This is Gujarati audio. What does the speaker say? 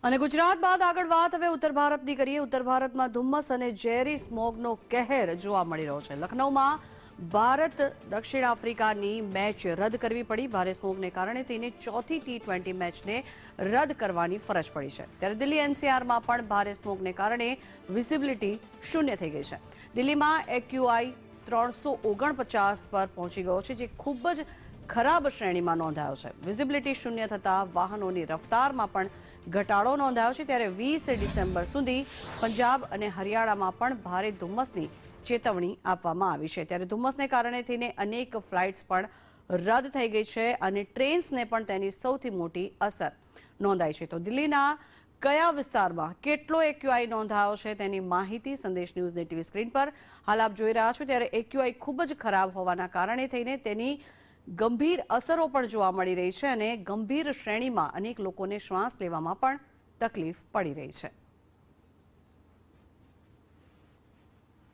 અને ગુજરાત બાદ આગળ વાત હવે ઉત્તર ભારતની કરીએ। ઉત્તર ભારતમાં ધુમ્મસ અને ઝેરી સ્મોગનો કહેર જોવા મળી રહ્યો છે। લખનૌમાં ભારત દક્ષિણ આફ્રિકાની મેચ રદ કરવી પડી। ભારે સ્મોગને કારણે તેને ચોથી T20 મેચને રદ કરવાની ફરજ પડી છે। ત્યારે દિલ્હી NCRમાં પણ ભારે સ્મોગને કારણે વિઝિબિલિટી શૂન્ય થઈ ગઈ છે। દિલ્હીમાં AQI 349 પર પહોંચી ગયો છે, જે ખૂબ જ ખરાબ શ્રેણીમાં નોંધાયો છે। વિઝિબિલિટી શૂન્ય થતાં વાહનોની રફતારમાં પણ ઘટાડો નોંધાયો છે। ત્યારે 20 ડિસેમ્બર સુધી પંજાબ અને હરિયાણામાં પણ ભારે ધુમ્મસની ચેતવણી આપવામાં આવી છે। ત્યારે ધુમ્મસને કારણે થઈને અનેક ફ્લાઇટ્સ પણ રદ થઈ ગઈ છે અને ટ્રેન્સને પણ તેની સૌથી મોટી અસર નોંધાઈ છે। તો દિલ્હીના કયા વિસ્તારમાં કેટલો AQI નોંધાયો છે તેની માહિતી સંદેશ ન્યૂઝની ટીવી સ્ક્રીન પર હાલ આપ જોઈ રહ્યા છો। ત્યારે AQI ખૂબ જ ખરાબ હોવાના કારણે થઈને તેની ગંભીર અસરો પણ જોવા મળી રહી છે અને ગંભીર શ્રેણીમાં અનેક લોકોને શ્વાસ લેવામાં પણ તકલીફ પડી રહી છે।